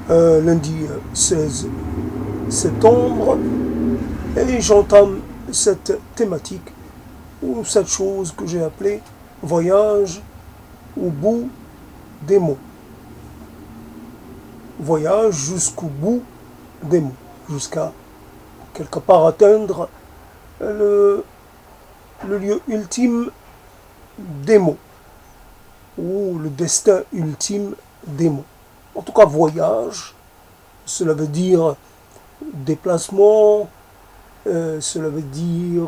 lundi 16 septembre, et j'entame cette thématique ou cette chose que j'ai appelée voyage au bout des mots. Voyage jusqu'au bout des mots, jusqu'à quelque part atteindre le lieu ultime des mots, ou le destin ultime des mots. En tout cas, voyage, cela veut dire déplacement, cela veut dire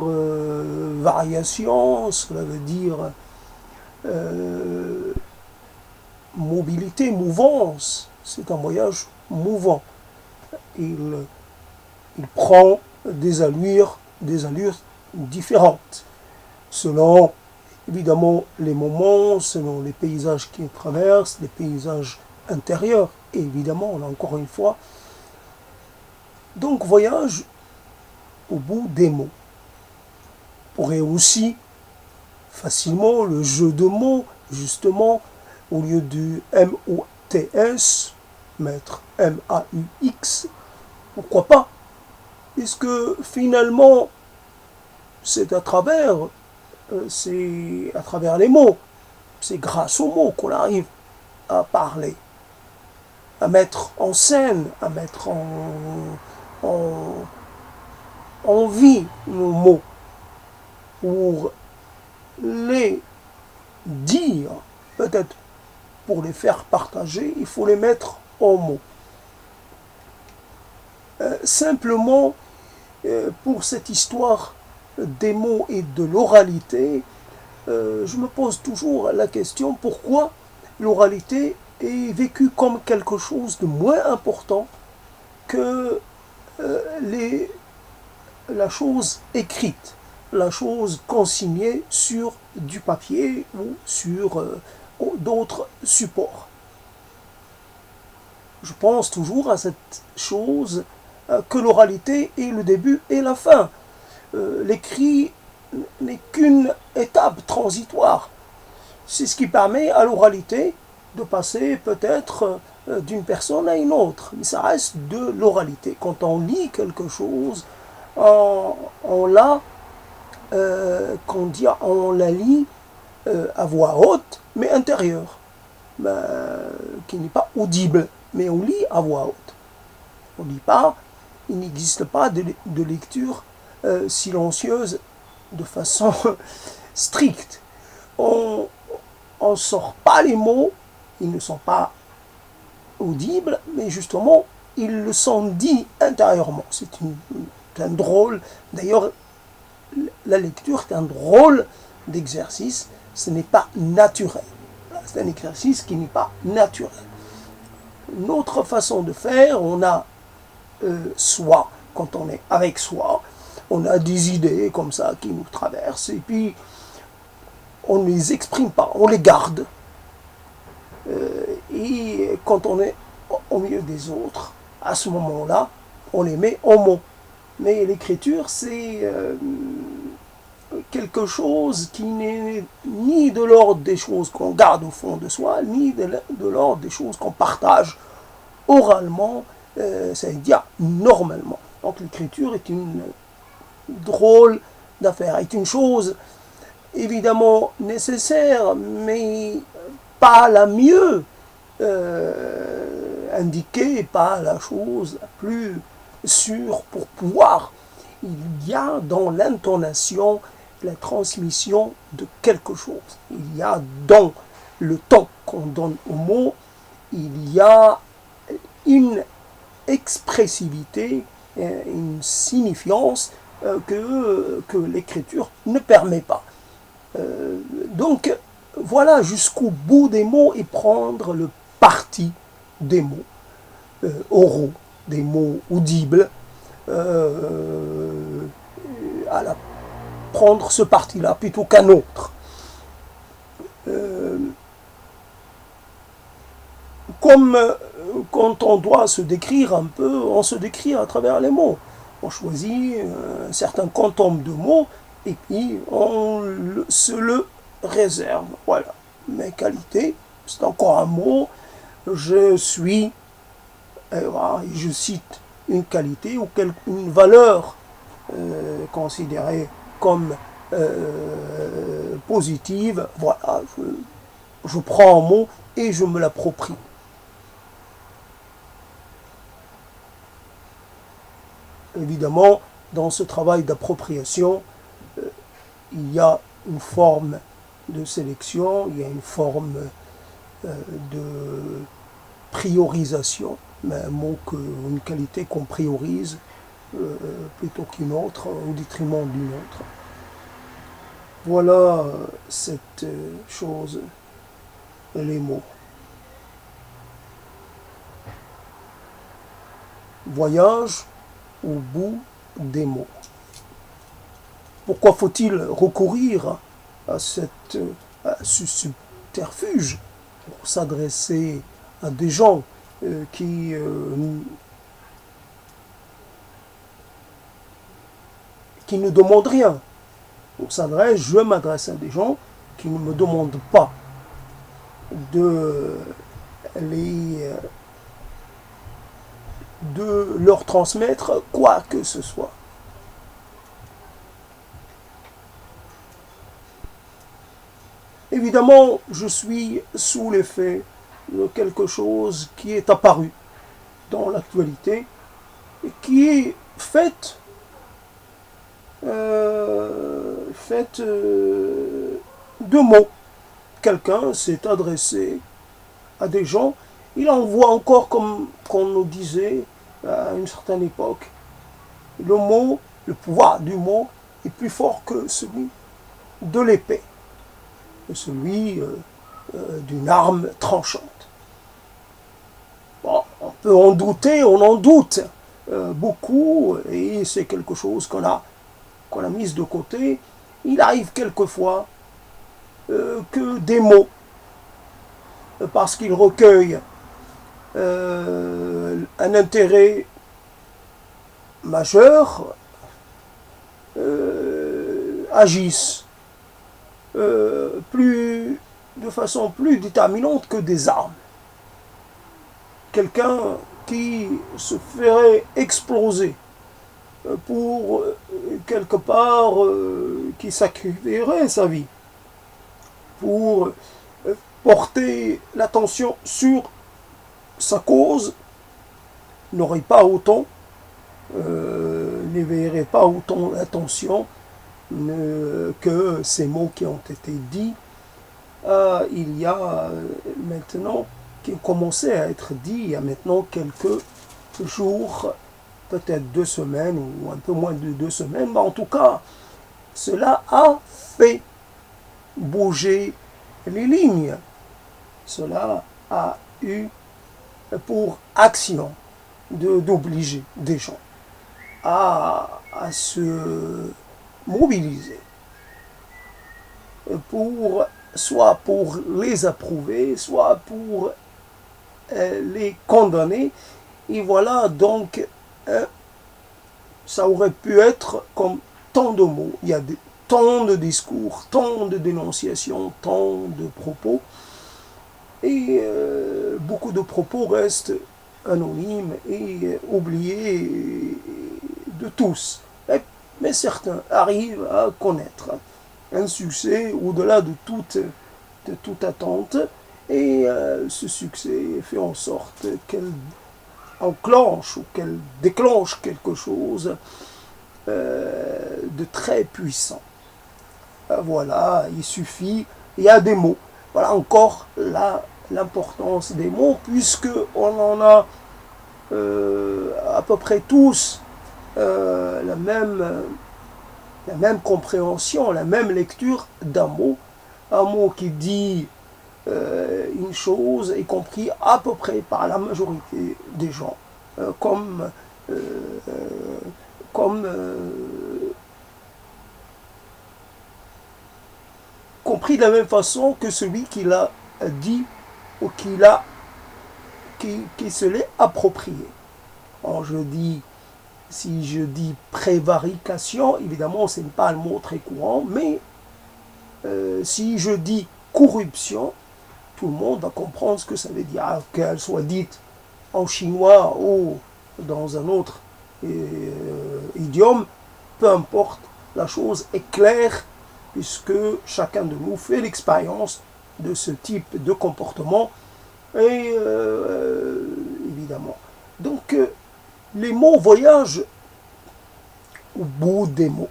variation, cela veut dire mobilité, mouvance. C'est un voyage mouvant. Il prend des allures différentes, selon évidemment les moments, selon les paysages qu'il traverse, les paysages intérieurs, et évidemment, là encore une fois, donc voyage au bout des mots. On pourrait aussi facilement le jeu de mots, justement, au lieu du M-O-T-S, mettre M-A-U-X, pourquoi pas? Puisque finalement, c'est à travers les mots, c'est grâce aux mots qu'on arrive à parler, à mettre en scène, à mettre en vie nos mots, pour les dire, peut-être pour les faire partager, il faut les mettre en mots. Simplement, pour cette histoire des mots et de l'oralité, je me pose toujours la question pourquoi l'oralité est vécue comme quelque chose de moins important que la chose écrite, la chose consignée sur du papier ou sur d'autres supports. Je pense toujours à cette chose que l'oralité est le début et la fin. L'écrit n'est qu'une étape transitoire. C'est ce qui permet à l'oralité de passer peut-être d'une personne à une autre. Mais ça reste de l'oralité. Quand on lit quelque chose, on la lit à voix haute, mais intérieure, qui n'est pas audible, mais on lit à voix haute. On lit pas, il n'existe pas de lecture silencieuse de façon stricte. On ne sort pas les mots, ils ne sont pas audibles, mais justement, ils le sont dits intérieurement. C'est un drôle, d'ailleurs, la lecture est un drôle d'exercice, ce n'est pas naturel. C'est un exercice qui n'est pas naturel. Une autre façon de faire, on a soi, quand on est avec soi, on a des idées comme ça qui nous traversent, et puis on ne les exprime pas, on les garde. Et quand on est au milieu des autres, à ce moment-là, on les met en mots. Mais l'écriture, c'est quelque chose qui n'est ni de l'ordre des choses qu'on garde au fond de soi, ni de l'ordre des choses qu'on partage oralement, c'est-à-dire normalement. Donc l'écriture est une drôle d'affaire, est une chose évidemment nécessaire, mais pas la mieux indiquée, pas la chose la plus sûre pour pouvoir. Il y a dans l'intonation la transmission de quelque chose. Il y a dans le temps qu'on donne aux mots, il y a une expressivité, une signifiance que l'écriture ne permet pas. Donc, voilà, jusqu'au bout des mots et prendre le parti des mots oraux, des mots audibles, prendre ce parti-là plutôt qu'un autre. Comme quand on doit se décrire un peu, on se décrit à travers les mots. On choisit un certain quantum de mots et puis on se le réserve. Voilà, mes qualités, c'est encore un mot. Je suis voilà, je cite une qualité ou une valeur considérée comme positive, voilà, je prends un mot et je me l'approprie. Évidemment, dans ce travail d'appropriation, il y a une forme de sélection, il y a une forme de priorisation, mais un mot une qualité qu'on priorise plutôt qu'une autre, au détriment d'une autre. Voilà cette chose, les mots. Voyage au bout des mots. Pourquoi faut-il recourir à ce subterfuge pour s'adresser à des gens qui ne demandent rien? Je m'adresse à des gens qui ne me demandent pas de leur transmettre quoi que ce soit. Évidemment, je suis sous l'effet de quelque chose qui est apparu dans l'actualité et qui est fait de mots. Quelqu'un s'est adressé à des gens, il envoie encore, comme on nous disait à une certaine époque, le mot, le pouvoir du mot est plus fort que celui de l'épée, que celui d'une arme tranchante. Bon, on peut en douter, on en doute beaucoup, et c'est quelque chose qu'on a mis de côté. Il arrive quelquefois que des mots, parce qu'ils recueillent un intérêt majeur, agissent de façon plus déterminante que des armes. Quelqu'un qui se ferait exploser pour quelque part, qui sacrifierait sa vie pour porter l'attention sur sa cause, n'aurait pas autant, n'éveillerait pas autant l'attention que ces mots qui ont été dits. Il y a maintenant, qui ont commencé à être dits il y a maintenant quelques jours, peut-être 2 semaines ou un peu moins de 2 semaines, mais en tout cas, cela a fait bouger les lignes. Cela a eu pour action d'obliger des gens à se mobiliser soit pour les approuver, soit pour les condamner. Et voilà, donc, ça aurait pu être comme tant de mots. Il y a tant de discours, tant de dénonciations, tant de propos. Et beaucoup de propos restent anonymes et oubliés de tous. Mais certains arrivent à connaître un succès au-delà de toute attente. Et ce succès fait en sorte qu'elle enclenche ou qu'elle déclenche quelque chose de très puissant. Voilà, il y a des mots. Voilà encore l'importance des mots, puisque on en a à peu près tous la même compréhension, la même lecture d'un mot. Un mot qui dit une chose est compris à peu près par la majorité des gens comme compris de la même façon que celui qui l'a dit ou qui se l'est approprié. Alors si je dis prévarication, évidemment ce n'est pas un mot très courant, mais si je dis corruption, tout le monde va comprendre ce que ça veut dire, qu'elle soit dite en chinois ou dans un autre idiome, peu importe, la chose est claire puisque chacun de nous fait l'expérience de ce type de comportement et évidemment. Donc les mots voyagent au bout des mots.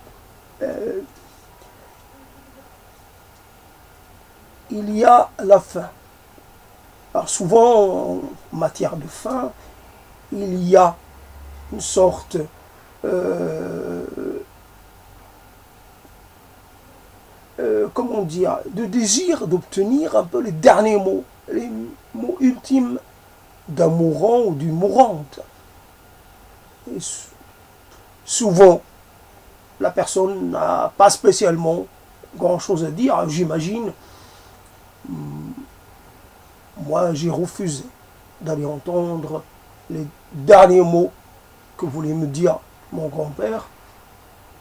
Il y a la fin. Alors souvent, en matière de fin, il y a une sorte comment dire, de désir d'obtenir un peu les derniers mots, les mots ultimes d'un mourant ou d'une mourante. Et souvent, la personne n'a pas spécialement grand-chose à dire, j'imagine. Moi, j'ai refusé d'aller entendre les derniers mots que voulait me dire mon grand-père.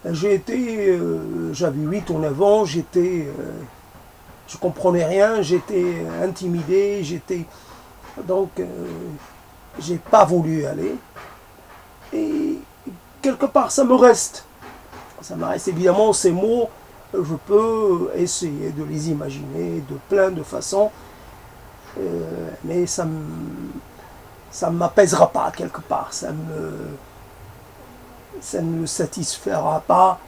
J'avais 8 ou 9 ans, je comprenais rien, j'étais intimidé, donc j'ai pas voulu aller. Et quelque part, ça me reste. Ça me reste évidemment ces mots, je peux essayer de les imaginer de plein de façons, mais ça ne m'apaisera pas quelque part, ça ne satisfera pas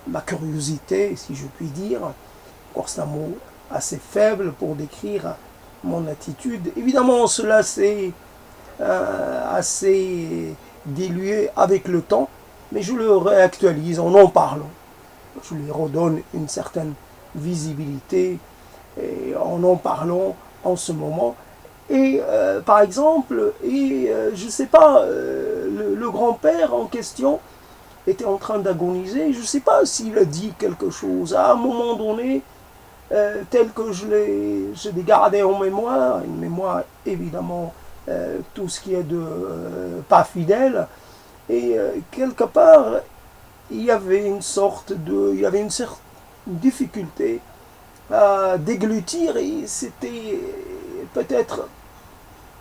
ma curiosité, si je puis dire. Encore c'est un mot assez faible pour décrire mon attitude. Évidemment, cela s'est assez dilué avec le temps, mais je le réactualise en parlant. Je lui redonne une certaine visibilité et en parlant en ce moment. Et par exemple, je ne sais pas, le grand-père en question était en train d'agoniser. Je ne sais pas s'il a dit quelque chose à un moment donné, tel que je l'ai gardé en mémoire, une mémoire évidemment, tout ce qui est de pas fidèle. Et quelque part, il y avait une certaine difficulté à déglutir et c'était peut-être,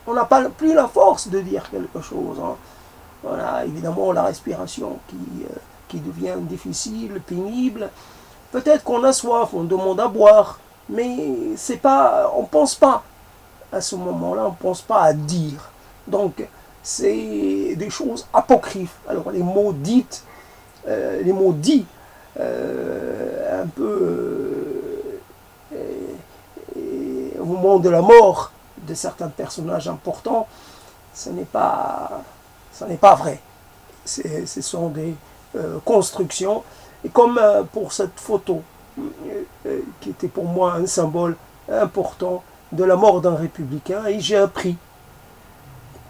on n'a pas plus la force de dire quelque chose. Hein. Voilà, évidemment la respiration qui devient difficile, pénible. Peut-être qu'on a soif, on demande à boire, mais c'est pas, on pense pas à ce moment-là, on pense pas à dire. Donc c'est des choses apocryphes. Alors les mots dits, un peu au moment de la mort de certains personnages importants, ce n'est pas vrai. Ce sont des constructions. Et comme pour cette photo, qui était pour moi un symbole important de la mort d'un républicain, et j'ai appris.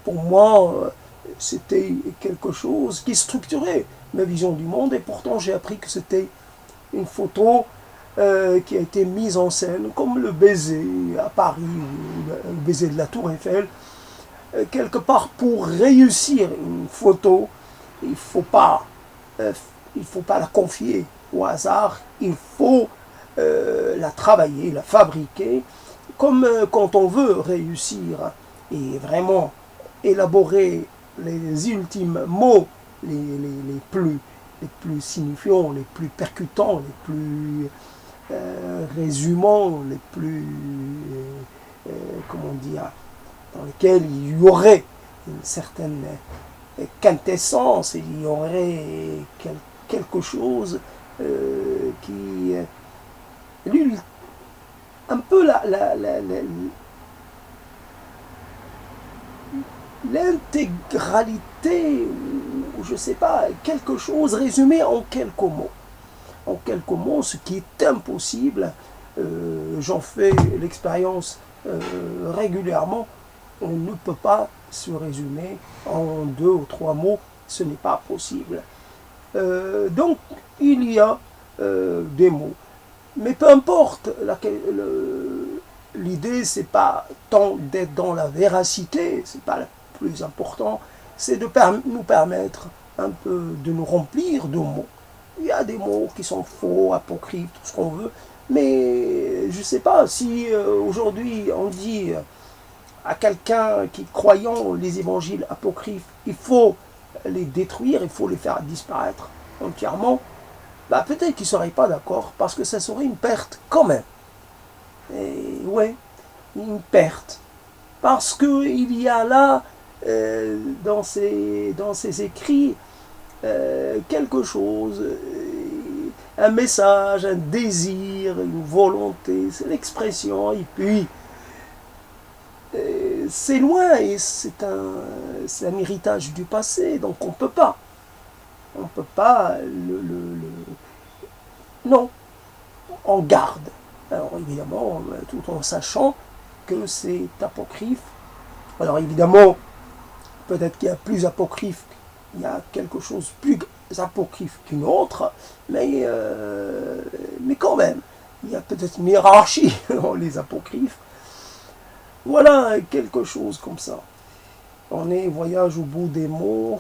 Pour moi, c'était quelque chose qui structurait ma vision du monde, et pourtant j'ai appris que c'était une photo qui a été mise en scène, comme le baiser à Paris, ou le baiser de la Tour Eiffel. Quelque part, pour réussir une photo, il ne faut pas la confier au hasard, il faut la travailler, la fabriquer, comme quand on veut réussir et vraiment élaborer les ultimes mots, les plus signifiants, les plus percutants, les plus résumants, les plus, comment dire, dans lesquels il y aurait une certaine quintessence, il y aurait quelque chose qui un peu l'intégralité, ou je ne sais pas, quelque chose résumé en quelques mots. En quelques mots, ce qui est impossible, j'en fais l'expérience régulièrement, on ne peut pas se résumer en 2 ou 3 mots, ce n'est pas possible. Donc, il y a des mots. Mais peu importe, l'idée, c'est pas tant d'être dans la véracité, c'est pas le plus important, c'est de nous permettre un peu de nous remplir de mots. Il y a des mots qui sont faux, apocryphes, tout ce qu'on veut, mais je sais pas si aujourd'hui on dit à quelqu'un qui croyant les évangiles apocryphes, il faut les détruire, il faut les faire disparaître entièrement, bah peut-être qu'il ne serait pas d'accord, parce que ça serait une perte quand même. Et ouais, une perte. Parce qu'il y a là, dans ces écrits, quelque chose, un message, un désir, une volonté, c'est l'expression, et puis c'est loin et c'est un héritage du passé, donc on peut pas. On peut pas non, on garde. Alors évidemment, tout en sachant que c'est apocryphe. Alors évidemment, peut-être qu'il y a plus apocryphe, il y a quelque chose plus apocryphe qu'une autre, mais quand même, il y a peut-être une hiérarchie dans les apocryphes. Voilà, quelque chose comme ça. On est voyage au bout des mots.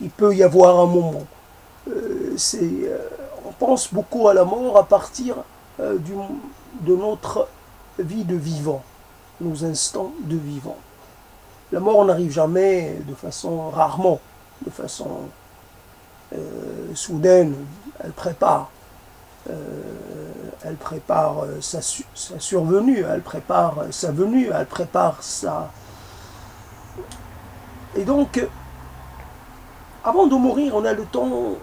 Il peut y avoir un moment. On pense beaucoup à la mort à partir de notre vie de vivant, nos instants de vivant. La mort n'arrive jamais de façon, rarement, de façon soudaine. Elle prépare sa survenue, elle prépare sa venue, elle prépare sa... Et donc, avant de mourir, on a le temps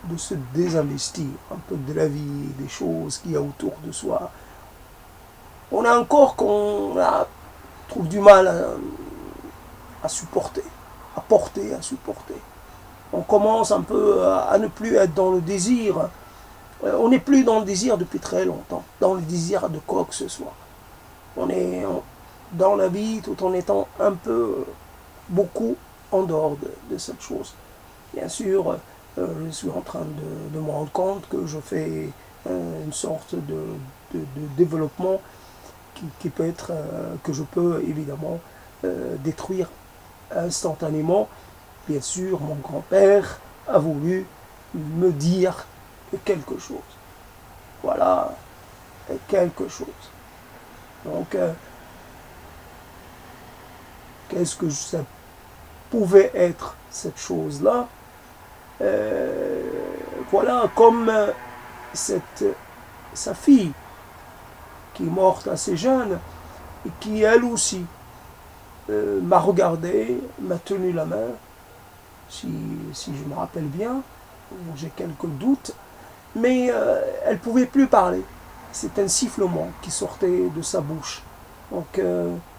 de se désinvestir un peu de la vie, des choses qu'il y a autour de soi. On a un corps qu'on trouve du mal à supporter, à porter, à supporter. On commence un peu à ne plus être dans le désir. On n'est plus dans le désir depuis très longtemps, dans le désir de quoi que ce soit. On est dans la vie tout en étant un peu, beaucoup en dehors de cette chose. Bien sûr, je suis en train de me rendre compte que je fais une sorte de développement qui peut être, que je peux évidemment détruire instantanément. Bien sûr, mon grand-père a voulu me dire quelque chose. Voilà, quelque chose. Donc, qu'est-ce que ça pouvait être, cette chose-là? Voilà, comme sa fille, qui est morte assez jeune, et qui, elle aussi, m'a regardé, m'a tenu la main, si je me rappelle bien, j'ai quelques doutes, mais elle ne pouvait plus parler. C'est un sifflement qui sortait de sa bouche. Donc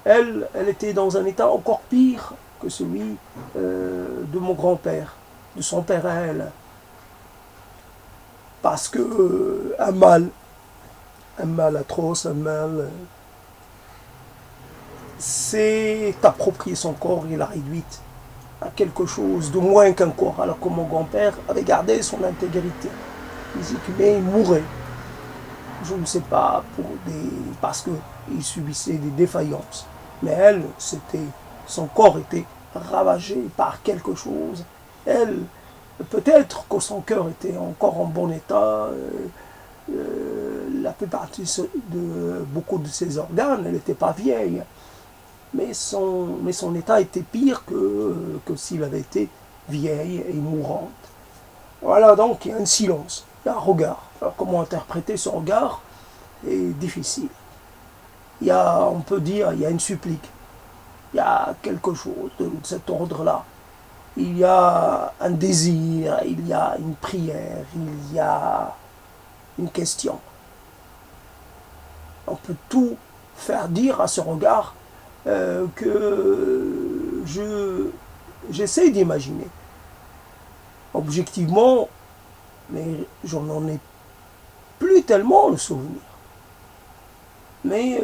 elle était dans un état encore pire que celui de mon grand-père, de son père à elle. Parce que un mal atroce, un mal, c'est approprier son corps et l'a réduite à quelque chose de moins qu'un corps, alors que mon grand-père avait gardé son intégrité physique, mais il mourait. Je ne sais pas, parce qu'il subissait des défaillances. Mais elle, son corps était ravagé par quelque chose. Elle, peut-être que son cœur était encore en bon état, la plupart de beaucoup de ses organes, elle n'était pas vieille. Mais son état était pire que s'il avait été vieille et mourante. Voilà, donc il y a un silence, il y a un regard. Alors, comment interpréter ce regard est difficile. On peut dire, il y a une supplique, il y a quelque chose de cet ordre-là. Il y a un désir, il y a une prière, il y a une question. On peut tout faire dire à ce regard que j'essaie d'imaginer. Objectivement, mais je n'en ai plus tellement le souvenir. Mais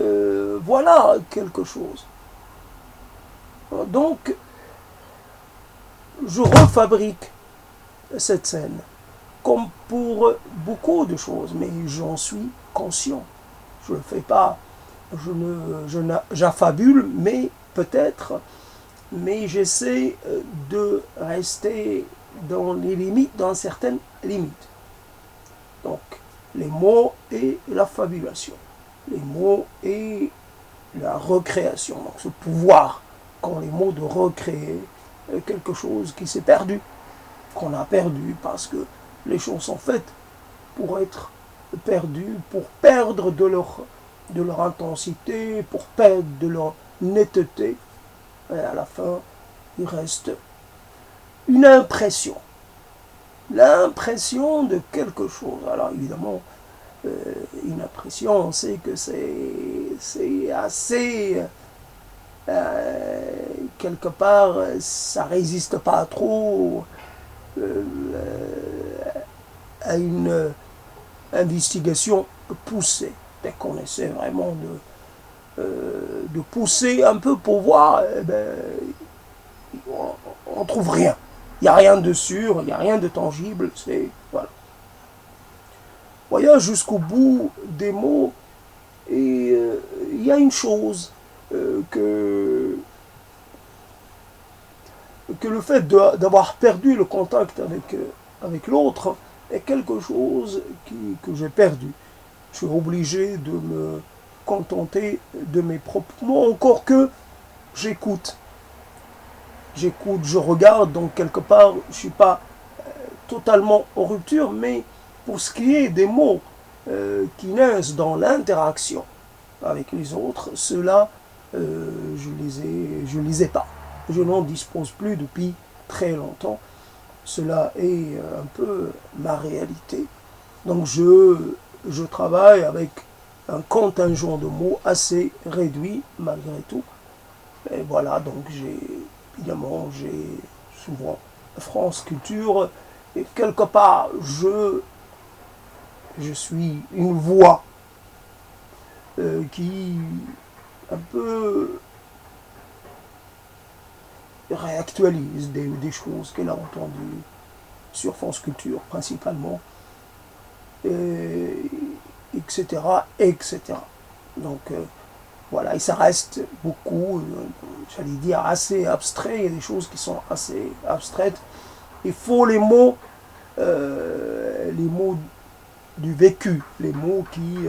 voilà quelque chose. Donc, je refabrique cette scène, comme pour beaucoup de choses, mais j'en suis conscient. Je ne le fais pas, j'affabule, mais peut-être, mais j'essaie de rester dans les limites, dans certaines limites. Donc, les mots et la fabulation, les mots et la recréation. Donc ce pouvoir qu'ont les mots de recréer quelque chose qui s'est perdu, qu'on a perdu parce que les choses sont faites pour être perdues, pour perdre de leur intensité, pour perdre de leur netteté. Et à la fin, il reste une impression. L'impression de quelque chose. Alors évidemment, une impression, on sait que c'est assez... quelque part, ça résiste pas trop à une investigation poussée. Dès qu'on essaie vraiment de pousser un peu pour voir, on trouve rien. Il n'y a rien de sûr, il n'y a rien de tangible. Voilà. Voyage jusqu'au bout des mots. Et il y a une chose que le fait d'avoir perdu le contact avec l'autre est quelque chose que j'ai perdu. Je suis obligé de me contenter de mes propres mots, encore que j'écoute. J'écoute, je regarde, donc quelque part, je ne suis pas totalement en rupture, mais pour ce qui est des mots qui naissent dans l'interaction avec les autres, ceux-là, je les ai pas. Je n'en dispose plus depuis très longtemps. Cela est un peu ma réalité. Donc je travaille avec un contingent de mots assez réduit malgré tout. Et voilà, donc évidemment, j'ai souvent France Culture, et quelque part, je suis une voix qui un peu réactualise des choses qu'elle a entendues sur France Culture principalement, etc., etc. Donc voilà, et ça reste beaucoup, j'allais dire, assez abstrait. Il y a des choses qui sont assez abstraites. Il faut les mots du vécu, les mots qui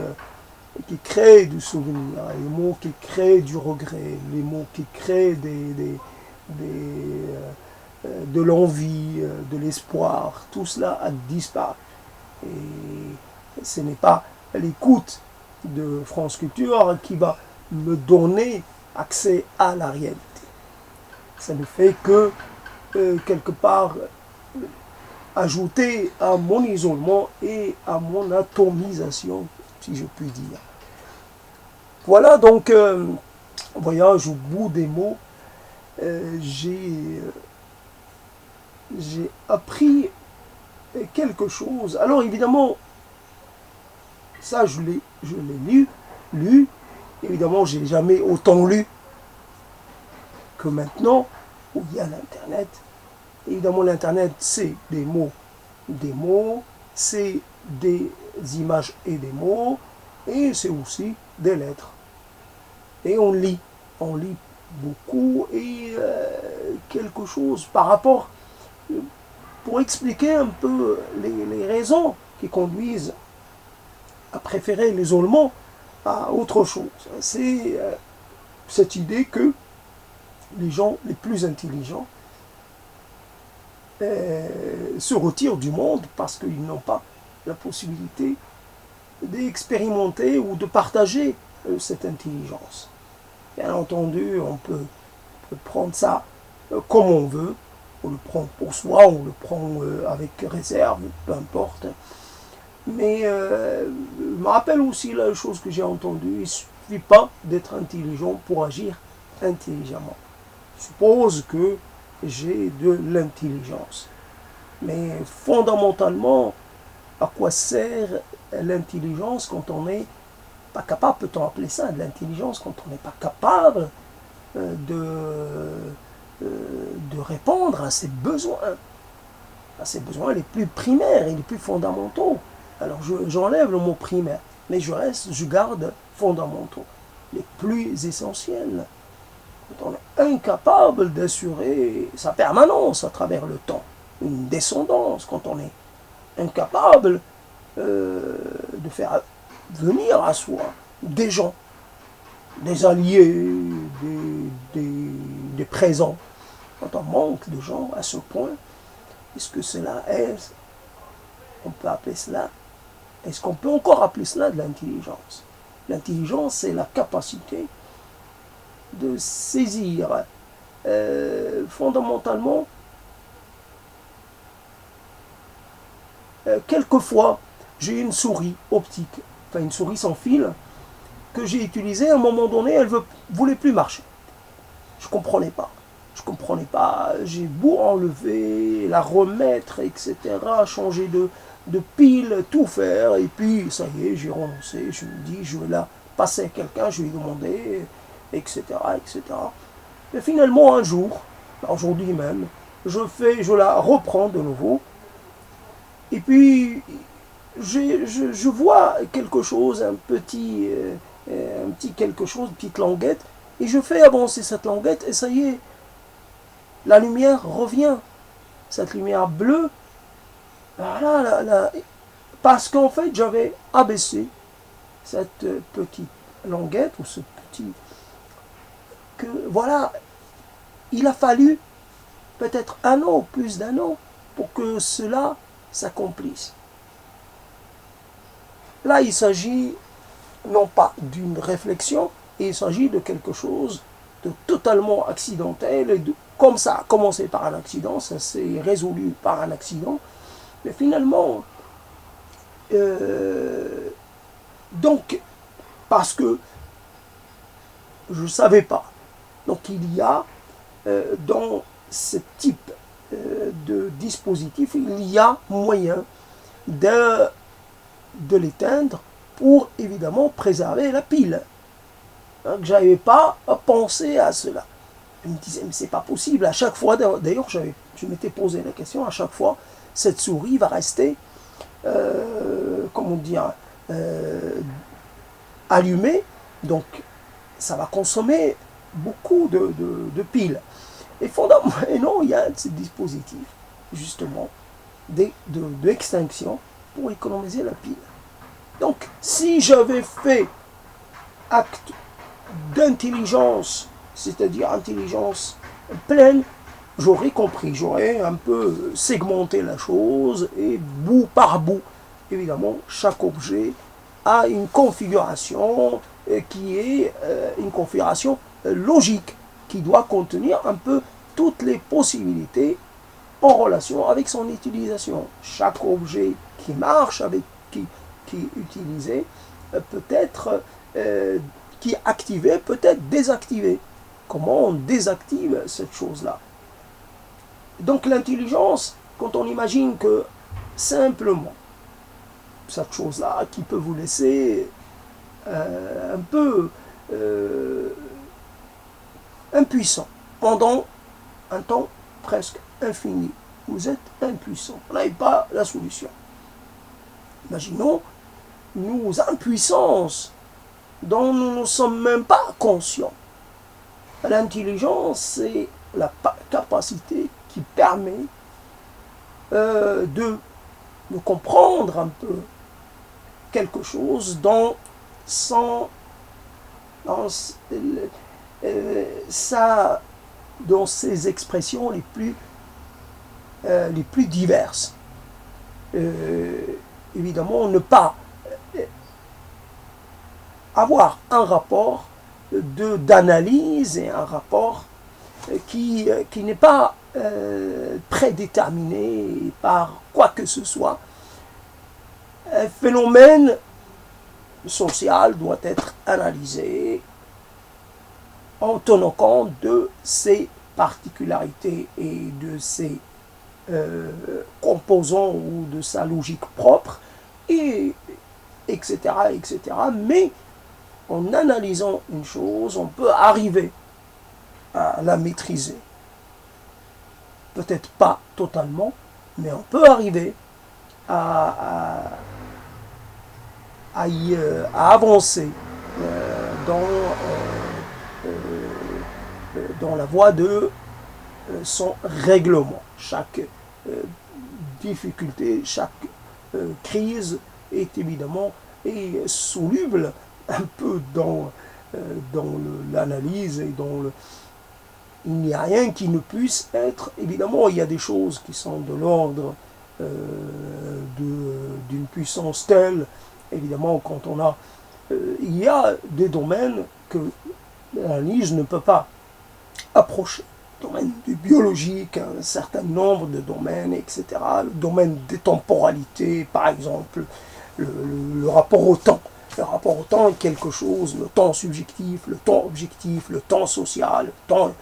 créent du souvenir, les mots qui créent du regret, les mots qui créent de l'envie, de l'espoir. Tout cela a disparu. Et ce n'est pas l'écoute de France Culture qui va me donner accès à la réalité. Ça ne fait que, quelque part, ajouter à mon isolement et à mon atomisation, si je puis dire. Voilà donc, voyage au bout des mots. J'ai appris quelque chose. Alors évidemment, ça je l'ai lu. Évidemment, j'ai jamais autant lu que maintenant, où il y a l'Internet. Évidemment, l'Internet, c'est des mots, c'est des images et des mots, et c'est aussi des lettres. Et on lit beaucoup, et quelque chose par rapport, pour expliquer un peu les raisons qui conduisent à préférer l'isolement à autre chose. C'est cette idée que les gens les plus intelligents se retirent du monde parce qu'ils n'ont pas la possibilité d'expérimenter ou de partager cette intelligence. Bien entendu, on peut prendre ça comme on veut, on le prend pour soi, on le prend avec réserve, peu importe. Mais je me rappelle aussi la chose que j'ai entendue, il ne suffit pas d'être intelligent pour agir intelligemment. Je suppose que j'ai de l'intelligence. Mais fondamentalement, à quoi sert l'intelligence quand on n'est pas capable, peut-on appeler ça de l'intelligence, quand on n'est pas capable de répondre à ses besoins les plus primaires et les plus fondamentaux. Alors j'enlève le mot primaire, mais je garde fondamentaux, les plus essentiels. Quand on est incapable d'assurer sa permanence à travers le temps, une descendance, quand on est incapable faire venir à soi des gens, des alliés, des présents. Quand on manque de gens à ce point, est-ce que cela est, on peut appeler cela, est-ce qu'on peut encore appeler cela de l'intelligence? L'intelligence, c'est la capacité de saisir fondamentalement, quelquefois, j'ai une souris optique, enfin une souris sans fil, que j'ai utilisée, à un moment donné, elle ne voulait plus marcher. Je ne comprenais pas. Je ne comprenais pas. J'ai beau enlever, la remettre, etc., changer de pile, tout faire, et puis ça y est, j'ai renoncé. Je me dis, je vais la passer à quelqu'un, je vais lui demander, etc., etc. Et finalement, un jour, aujourd'hui même, je la reprends de nouveau, et puis je vois quelque chose, un petit quelque chose, une petite languette, et je fais avancer cette languette, et ça y est, la lumière revient. Cette lumière bleue, voilà, parce qu'en fait, j'avais abaissé cette petite languette, ou ce petit... que voilà, il a fallu peut-être un an ou plus d'un an pour que cela s'accomplisse. Là, il s'agit non pas d'une réflexion, il s'agit de quelque chose de totalement accidentel, et comme ça a commencé par un accident, ça s'est résolu par un accident, mais finalement, donc, parce que je ne savais pas, donc il y a dans ce type de dispositif, il y a moyen de l'éteindre pour évidemment préserver la pile. Donc je n'avais pas pensé à cela. Je me disais, mais c'est pas possible. À chaque fois, d'ailleurs, je m'étais posé la question, à chaque fois, cette souris va rester, comment dire, allumée. Donc, ça va consommer beaucoup de piles. Et non, il y a ce dispositif, justement, d'extinction pour économiser la pile. Donc, si j'avais fait acte d'intelligence, c'est-à-dire intelligence pleine, j'aurais compris, j'aurais un peu segmenté la chose, et bout par bout, évidemment, chaque objet a une configuration qui est une configuration logique, qui doit contenir un peu toutes les possibilités en relation avec son utilisation. Chaque objet qui marche, qui est utilisé, peut être qui est activé, peut être désactivé. Comment on désactive cette chose-là? Donc l'intelligence, quand on imagine que simplement cette chose-là qui peut vous laisser un peu impuissant pendant un temps presque infini. Vous êtes impuissant. Vous n'avez pas la solution. Imaginons nos impuissances dont nous ne sommes même pas conscients. L'intelligence, c'est la capacité qui permet de comprendre un peu quelque chose dans ses expressions les plus diverses. Évidemment, ne pas avoir un rapport d'analyse et un rapport qui n'est pas prédéterminé par quoi que ce soit. Un phénomène social doit être analysé en tenant compte de ses particularités et de ses composants ou de sa logique propre, et etc., etc. Mais en analysant une chose, on peut arriver à la maîtriser. Peut-être pas totalement, mais on peut arriver à avancer dans la voie de son règlement. Chaque difficulté, chaque crise est évidemment est soluble un peu dans l'analyse et il n'y a rien qui ne puisse être. Évidemment, il y a des choses qui sont de l'ordre d'une puissance telle. Évidemment, quand on a... il y a des domaines que l'analyse ne peut pas approcher. Le domaine du biologique, un certain nombre de domaines, etc. Le domaine des temporalités, par exemple, le rapport au temps. Le rapport au temps est quelque chose, le temps subjectif, le temps objectif, le temps social, le temps...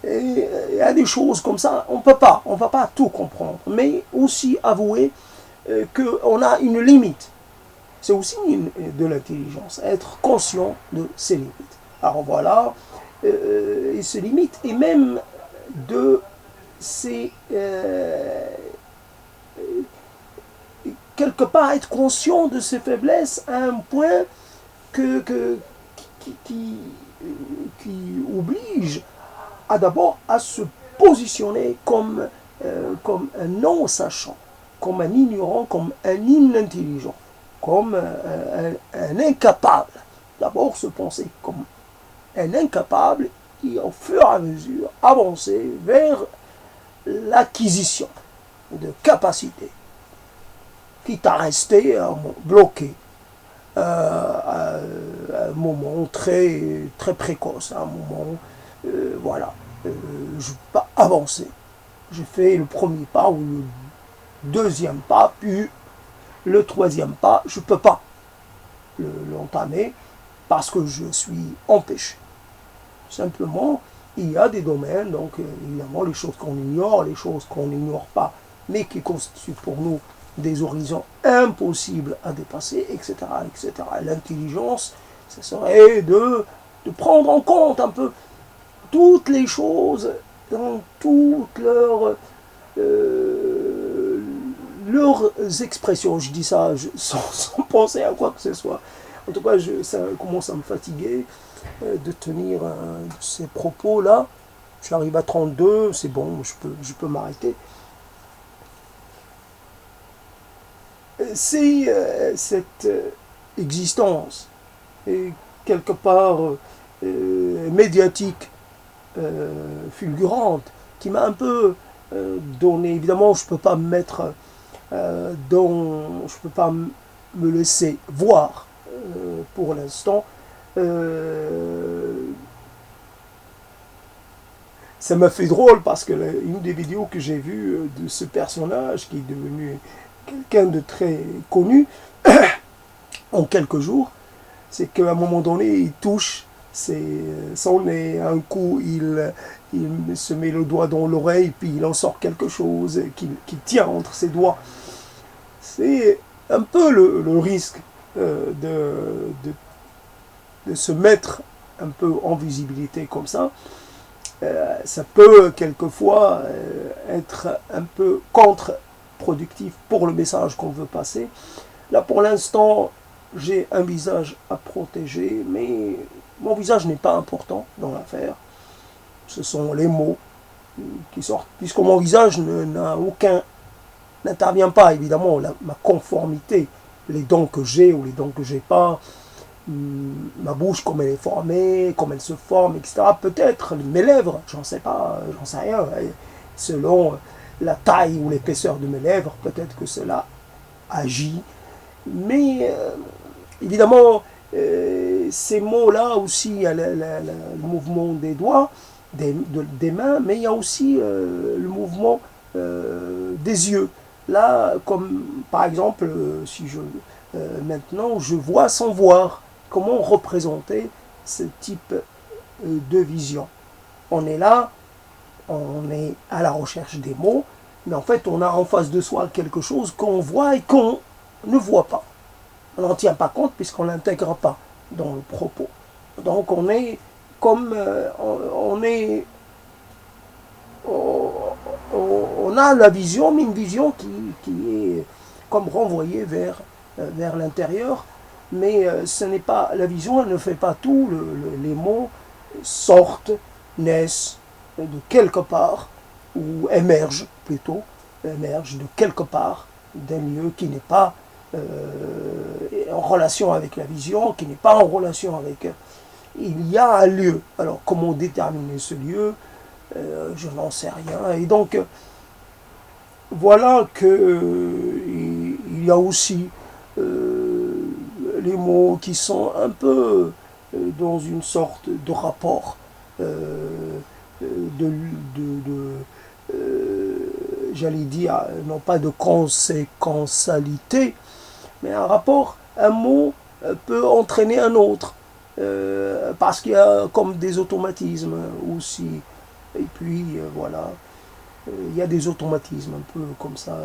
Et il y a des choses comme ça, on ne va pas tout comprendre, mais aussi avouer qu'on a une limite. C'est aussi de l'intelligence, être conscient de ses limites. Alors voilà, et ses limites, et même de ses... quelque part être conscient de ses faiblesses à un point qui oblige d'abord à se positionner comme un non-sachant, comme un ignorant, comme un inintelligent, comme un incapable. D'abord se penser comme un incapable et au fur et à mesure avancer vers l'acquisition de capacités, quitte à rester bloqué à un moment très précoce, à un moment, voilà, je ne peux pas avancer. J'ai fait le premier pas ou le deuxième pas, puis le troisième pas, je ne peux pas l'entamer parce que je suis empêché. Simplement, il y a des domaines, donc évidemment les choses qu'on ignore, les choses qu'on n'ignore pas, mais qui constituent pour nous des horizons impossibles à dépasser, etc. etc. L'intelligence, ce serait de prendre en compte un peu toutes les choses dans toutes leurs expressions. Je dis ça sans penser à quoi que ce soit. En tout cas, ça commence à me fatiguer de tenir ces propos-là. J'arrive à 32, c'est bon, je peux m'arrêter. C'est cette existence, et quelque part médiatique, fulgurante, qui m'a un peu donné. Évidemment, je ne peux pas me mettre je peux pas me laisser voir pour l'instant. Ça m'a fait drôle parce que une des vidéos que j'ai vues de ce personnage qui est devenu quelqu'un de très connu en quelques jours, c'est qu'à un moment donné, il touche son nez, un coup, il se met le doigt dans l'oreille, puis il en sort quelque chose qu'il tient entre ses doigts. C'est un peu le risque de se mettre un peu en visibilité comme ça. Ça peut quelquefois être un peu contre-productif pour le message qu'on veut passer. Là, pour l'instant, j'ai un visage à protéger, mais mon visage n'est pas important dans l'affaire. Ce sont les mots qui sortent, puisque mon visage n'intervient pas, évidemment, ma conformité, les dons que j'ai ou les dons que j'ai pas, ma bouche, comme elle est formée, comme elle se forme, etc. Peut-être mes lèvres, j'en sais pas, j'en sais rien. Selon la taille ou l'épaisseur de mes lèvres, peut-être que cela agit. Mais évidemment, ces mots-là aussi, il y a le mouvement des doigts, des mains, mais il y a aussi le mouvement des yeux. Là, comme par exemple, si maintenant je vois sans voir, comment représenter ce type de vision. On est là, on est à la recherche des mots, mais en fait on a en face de soi quelque chose qu'on voit et qu'on ne voit pas. On n'en tient pas compte puisqu'on ne l'intègre pas dans le propos. Donc on est comme on a la vision, mais une vision qui est comme renvoyée vers l'intérieur, mais ce n'est pas la vision, elle ne fait pas tout. Les mots sortent, naissent de quelque part, ou émergent plutôt, émergent de quelque part d'un lieu qui n'est pas en relation avec la vision, qui n'est pas en relation avec... Il y a un lieu. Alors, comment déterminer ce lieu? Je n'en sais rien. Et donc, voilà que il y a aussi les mots qui sont un peu dans une sorte de rapport j'allais dire, non pas de conséquentialité, mais un rapport, un mot peut entraîner un autre, parce qu'il y a comme des automatismes aussi. Et puis, voilà, il y a des automatismes un peu comme ça,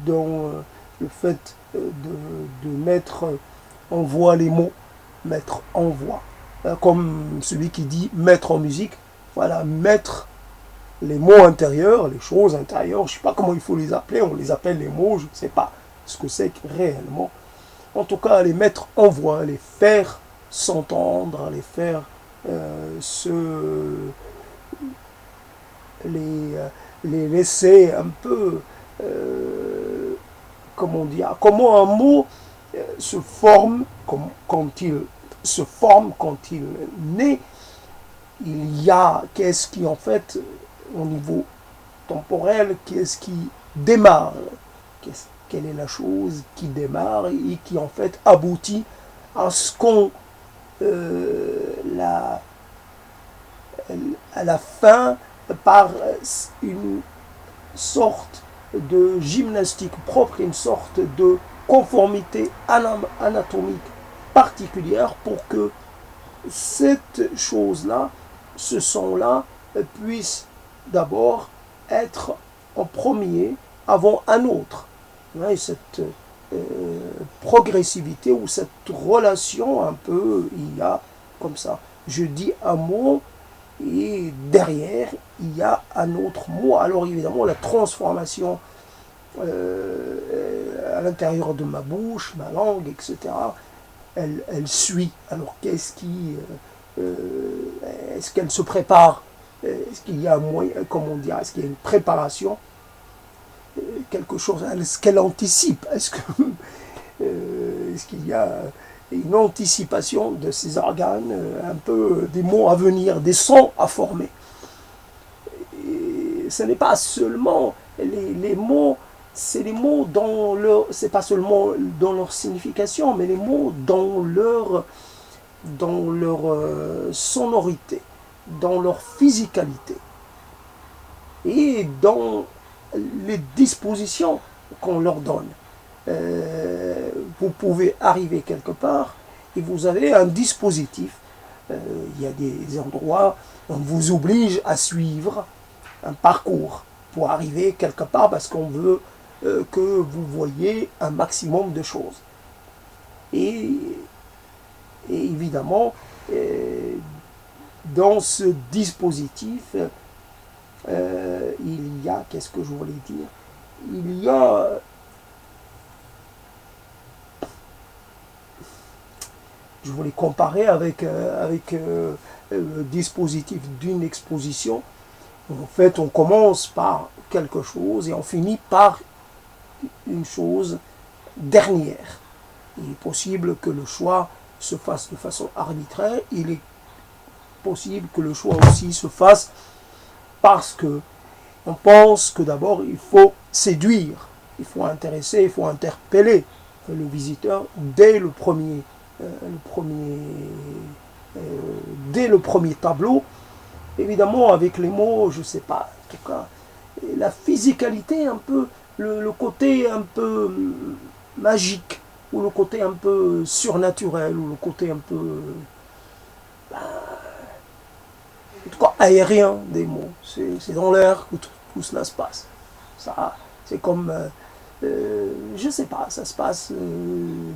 dans le fait de mettre en voix les mots, mettre en voix. Comme celui qui dit mettre en musique, voilà, mettre les mots intérieurs, les choses intérieures, je ne sais pas comment il faut les appeler, on les appelle les mots, je ne sais pas ce que c'est réellement. En tout cas, les mettre en voix, les faire s'entendre, les faire les laisser un peu, comment dire, comment un mot se forme quand il se forme, quand il naît. Il y a qu'est-ce qui en fait au niveau temporel, qu'est-ce qui démarre, quelle est la chose qui démarre et qui en fait aboutit à ce qu'on à la fin par une sorte de gymnastique propre, une sorte de conformité anatomique particulière pour que cette chose-là, ce son-là, puisse d'abord être en premier avant un autre. Et cette progressivité ou cette relation un peu, il y a comme ça. Je dis un mot et derrière, il y a un autre mot. Alors évidemment, la transformation à l'intérieur de ma bouche, ma langue, etc., elle suit. Alors qu'est-ce qui... est-ce qu'elle se prépare? Est-ce qu'il y a un moyen, comment on dirait, est-ce qu'il y a une préparation? Quelque chose, est-ce qu'elle anticipe? Est-ce qu'il y a une anticipation de ces organes, un peu des mots à venir, des sons à former? Et ce n'est pas seulement les mots, c'est les mots dans leur, c'est pas seulement dans leur signification, mais les mots dans leur sonorité, dans leur physicalité et dans les dispositions qu'on leur donne. Vous pouvez arriver quelque part et vous avez un dispositif. Il y a des endroits où on vous oblige à suivre un parcours pour arriver quelque part parce qu'on veut que vous voyez un maximum de choses. Et évidemment, dans ce dispositif, il y a, qu'est-ce que je voulais dire? Il y a je voulais comparer avec le dispositif d'une exposition. En fait, on commence par quelque chose et on finit par une chose dernière. Il est possible que le choix se fasse de façon arbitraire. Il est possible que le choix aussi se fasse parce que on pense que d'abord il faut séduire, il faut intéresser, il faut interpeller le visiteur dès le premier dès le premier tableau. Évidemment, avec les mots, je ne sais pas, en tout cas, la physicalité un peu, le côté un peu magique, ou le côté un peu surnaturel, ou le côté un peu, en tout cas, aérien des mots. C'est dans l'air que tout cela se passe. Ça, c'est comme, je ne sais pas, ça se passe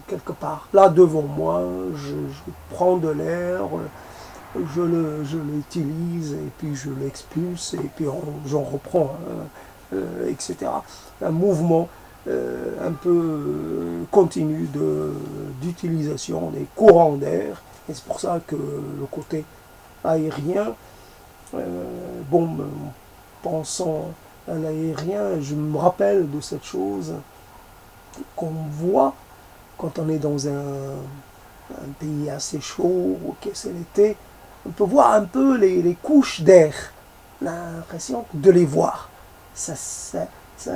quelque part. Là, devant moi, je prends de l'air, je l'utilise et puis je l'expulse et puis j'en reprends, etc. Un mouvement un peu continu d'utilisation des courants d'air. Et c'est pour ça que le côté aérien, bon, pensant à l'aérien, je me rappelle de cette chose qu'on voit quand on est dans un pays assez chaud, que c'est l'été, on peut voir un peu les couches d'air. On a l'impression de les voir. Il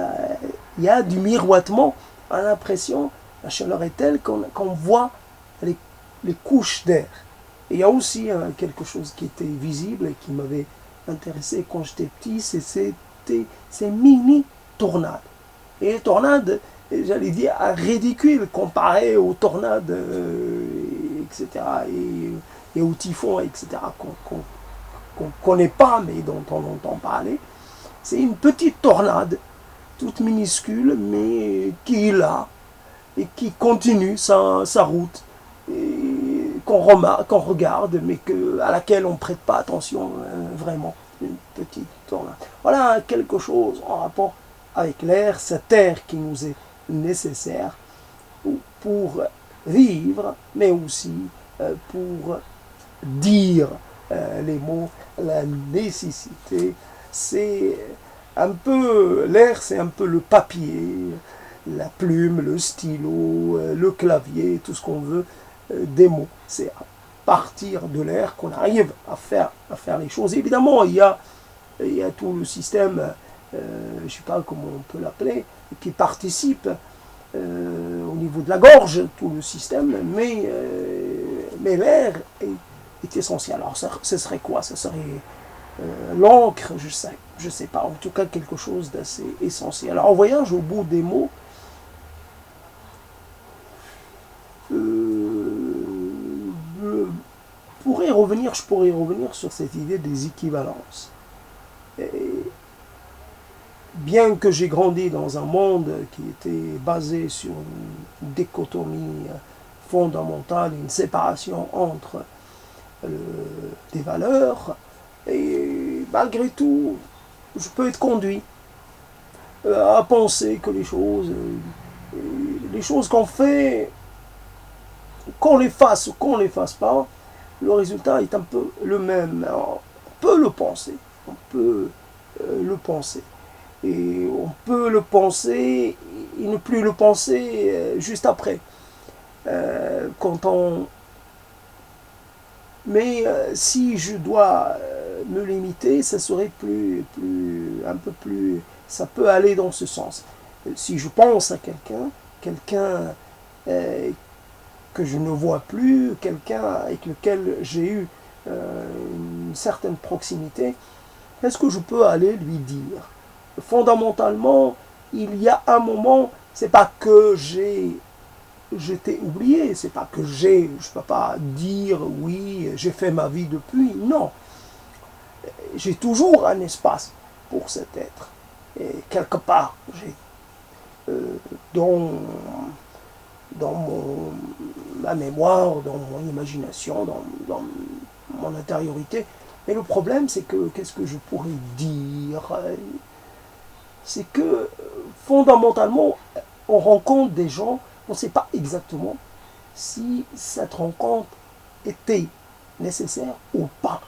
y a du miroitement. On a l'impression, la chaleur est telle qu'on voit les couches d'air. Et il y a aussi quelque chose qui était visible et qui m'avait intéressé quand j'étais petit, c'était ces mini-tornades. Et les tornades, j'allais dire, ridicules comparées aux tornades, etc., et aux typhons, etc., qu'on ne connaît pas, mais dont on entend parler. C'est une petite tornade, toute minuscule, mais qui est là, et qui continue sa route, qu'on regarde, mais à laquelle on ne prête pas attention vraiment. Une petite tornade. Voilà quelque chose en rapport avec l'air, cet air qui nous est nécessaire pour vivre, mais aussi pour dire les mots, la nécessité. C'est un peu, l'air, c'est un peu le papier, la plume, le stylo, le clavier, tout ce qu'on veut, des mots. C'est à partir de l'air qu'on arrive à faire les choses. Évidemment, il y a tout le système, je ne sais pas comment on peut l'appeler, qui participe au niveau de la gorge, tout le système, mais l'air est essentiel. Alors, ce serait quoi? Ce serait l'encre, je sais pas, en tout cas quelque chose d'assez essentiel. Alors, en voyage au bout des mots, je pourrais revenir sur cette idée des équivalences. Et bien que j'ai grandi dans un monde qui était basé sur une dichotomie fondamentale, une séparation entre des valeurs, et malgré tout, je peux être conduit à penser que les choses qu'on fait, qu'on les fasse ou qu'on les fasse pas, le résultat est un peu le même. Alors, on peut le penser, le penser. Et on peut le penser et ne plus le penser juste après. Mais si je dois me limiter, ça serait un peu plus, ça peut aller dans ce sens. Si je pense à quelqu'un que je ne vois plus, quelqu'un avec lequel j'ai eu une certaine proximité, est-ce que je peux aller lui dire? Fondamentalement, il y a un moment, c'est pas que je t'ai oublié, c'est pas que je peux pas dire oui, j'ai fait ma vie depuis, non. J'ai toujours un espace pour cet être. Et quelque part, dans ma mémoire, dans mon imagination, dans mon intériorité. Mais le problème, c'est que, qu'est-ce que je pourrais dire? C'est que, fondamentalement, on rencontre des gens, on ne sait pas exactement si cette rencontre était nécessaire ou pas.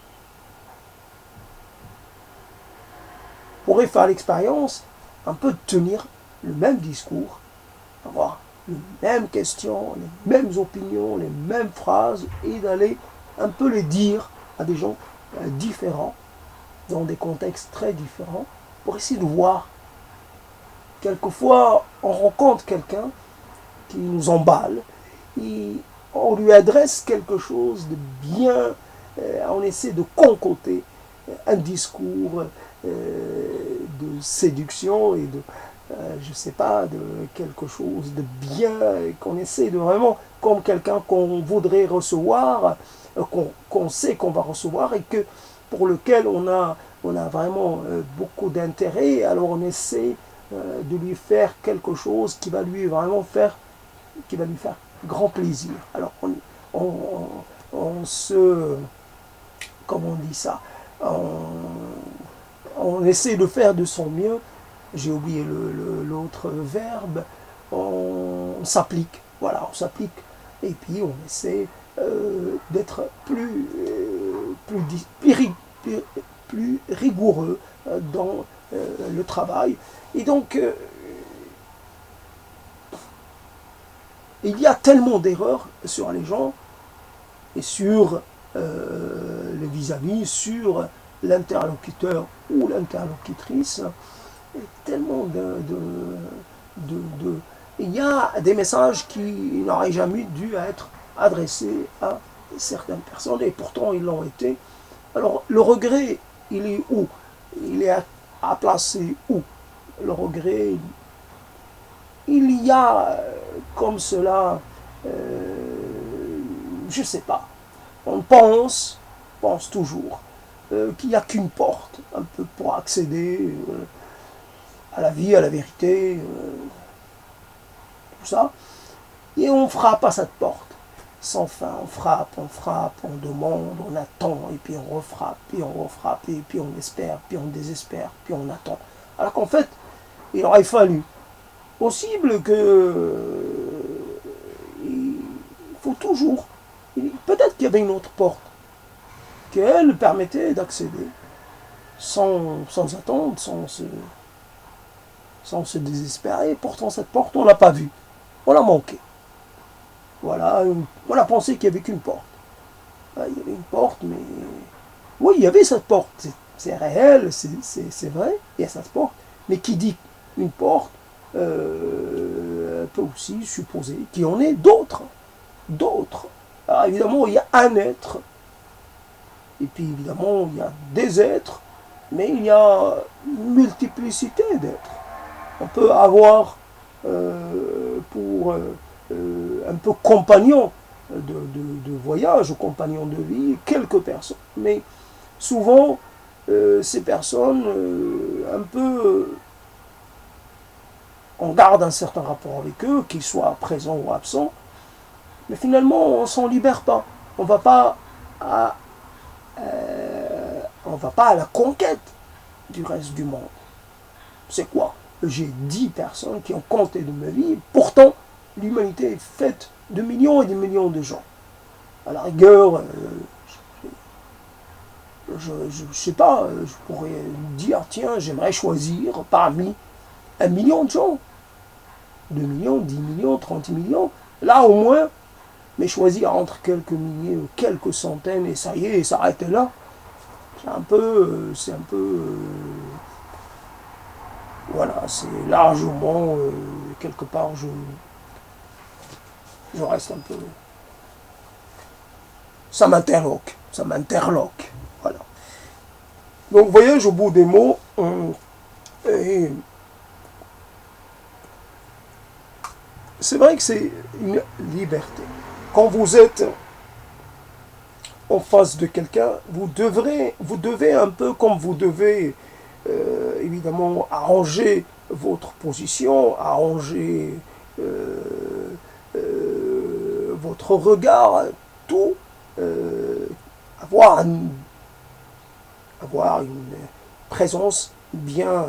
On pourrait faire l'expérience, un peu de tenir le même discours, avoir les mêmes questions, les mêmes opinions, les mêmes phrases, et d'aller un peu les dire à des gens différents, dans des contextes très différents, pour essayer de voir. Quelquefois, on rencontre quelqu'un qui nous emballe, et on lui adresse quelque chose de bien, on essaie de concocter un discours de séduction et de, je sais pas, de quelque chose de bien, qu'on essaie de vraiment, comme quelqu'un qu'on voudrait recevoir, qu'on sait qu'on va recevoir et que pour lequel on a vraiment beaucoup d'intérêt, alors on essaie de lui faire quelque chose qui va lui vraiment faire, qui va lui faire grand plaisir. Alors on se, comment on dit ça, on essaie de faire de son mieux, j'ai oublié l'autre verbe, on s'applique, voilà, on s'applique, et puis on essaie d'être plus rigoureux dans le travail. Et donc, il y a tellement d'erreurs sur les gens et sur les vis-à-vis, sur l'interlocuteur ou l'interlocutrice, tellement il y a des messages qui n'auraient jamais dû être adressés à certaines personnes et pourtant ils l'ont été. Alors le regret, il est où? Il est à placer où? Le regret, il y a comme cela, je ne sais pas, on pense toujours qu'il n'y a qu'une porte un peu pour accéder à la vie, à la vérité, tout ça, et on frappe à cette porte. Sans fin, on frappe, on demande, on attend, et puis on refrappe, et puis on espère, puis on désespère, puis on attend. Alors qu'en fait, il aurait fallu, possible que il faut toujours, peut-être qu'il y avait une autre porte, qu'elle permettait d'accéder sans attendre, sans se désespérer. Pourtant, cette porte, on ne l'a pas vue, on l'a manquée. Voilà, on a pensé qu'il n'y avait qu'une porte. Il y avait une porte, mais... Oui, il y avait cette porte. C'est réel, c'est vrai, il y a cette porte. Mais qui dit une porte peut aussi supposer qu'il y en ait d'autres. D'autres. Alors évidemment, il y a un être. Et puis évidemment, il y a des êtres. Mais il y a une multiplicité d'êtres. On peut avoir pour... un peu compagnon de voyage, compagnon de vie, quelques personnes. Mais souvent, ces personnes, un peu, on garde un certain rapport avec eux, qu'ils soient présents ou absents, mais finalement, on ne s'en libère pas. On ne va pas à la conquête du reste du monde. C'est quoi? J'ai 10 personnes qui ont compté de ma vie, pourtant, l'humanité est faite de millions et de millions de gens. À la rigueur, je ne sais pas, je pourrais dire, tiens, j'aimerais choisir parmi 1 million de gens. 2 millions, 10 millions, 30 millions. Là, au moins, mais choisir entre quelques milliers ou quelques centaines, et ça y est, et s'arrêter là, c'est un peu voilà, c'est largement, quelque part, je reste un peu... Ça m'interloque, voilà. Donc, voyage au bout des mots, et c'est vrai que c'est une liberté. Quand vous êtes en face de quelqu'un, vous devez un peu comme vous devez, évidemment, arranger votre position, arranger votre regard, tout, avoir une présence bien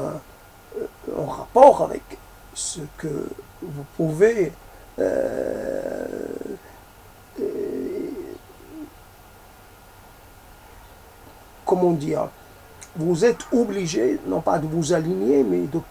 en rapport avec ce que vous pouvez comment dire, vous êtes obligé, non pas de vous aligner, mais de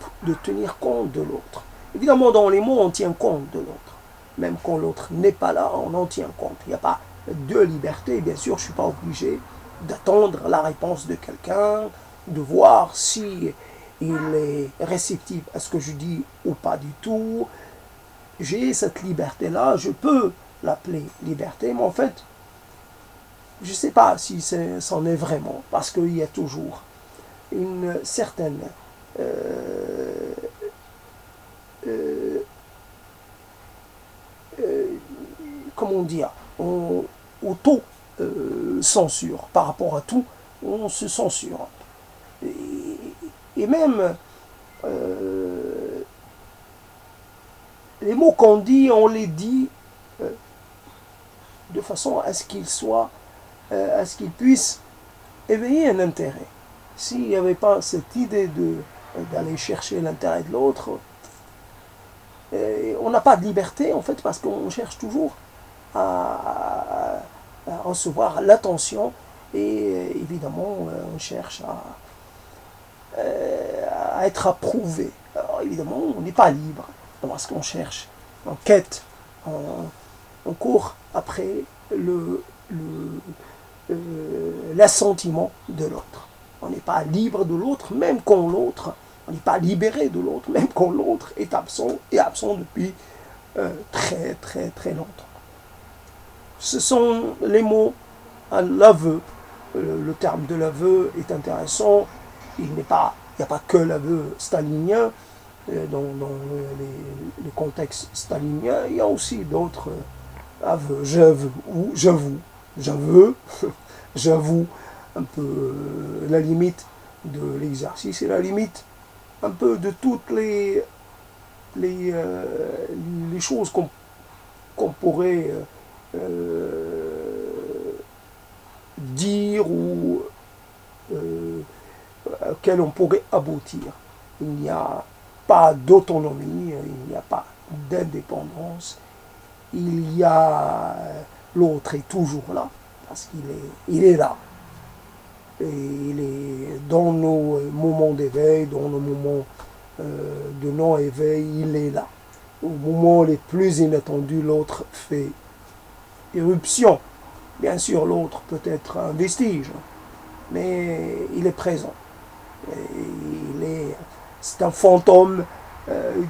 tenir compte de l'autre. Évidemment, dans les mots, on tient compte de l'autre. Même quand l'autre n'est pas là, on en tient compte. Il n'y a pas de liberté. Bien sûr, je ne suis pas obligé d'attendre la réponse de quelqu'un, de voir si il est réceptif à ce que je dis ou pas du tout. J'ai cette liberté-là, je peux l'appeler liberté, mais en fait, je ne sais pas si c'en est vraiment, parce qu'il y a toujours une certaine comment dire, auto-censure par rapport à tout, on se censure. Et même les mots qu'on dit, on les dit de façon à ce qu'ils soient, à ce qu'ils puissent éveiller un intérêt. S'il n'y avait pas cette idée d'aller chercher l'intérêt de l'autre, on n'a pas de liberté en fait parce qu'on cherche toujours à recevoir l'attention et évidemment on cherche à être approuvé. Alors évidemment on n'est pas libre parce qu'on cherche, on quête on court après l'assentiment de l'autre. On n'est pas libre de l'autre, même quand l'autre, on n'est pas libéré de l'autre, même quand l'autre est absent depuis très très très longtemps. Ce sont les mots à l'aveu. Le terme de l'aveu est intéressant. Il n'y a pas que l'aveu stalinien. Dans les contextes staliniens, il y a aussi d'autres aveux. J'avoue, j'avoue un peu la limite de l'exercice et la limite un peu de toutes les choses qu'on pourrait dire ou auxquelles on pourrait aboutir. Il n'y a pas d'autonomie, il n'y a pas d'indépendance. Il y a l'autre est toujours là, parce qu'il est là. Et il est dans nos moments d'éveil, dans nos moments de non-éveil, il est là. Au moment les plus inattendus, l'autre fait éruption. Bien sûr, l'autre peut être un vestige, mais il est présent. C'est un fantôme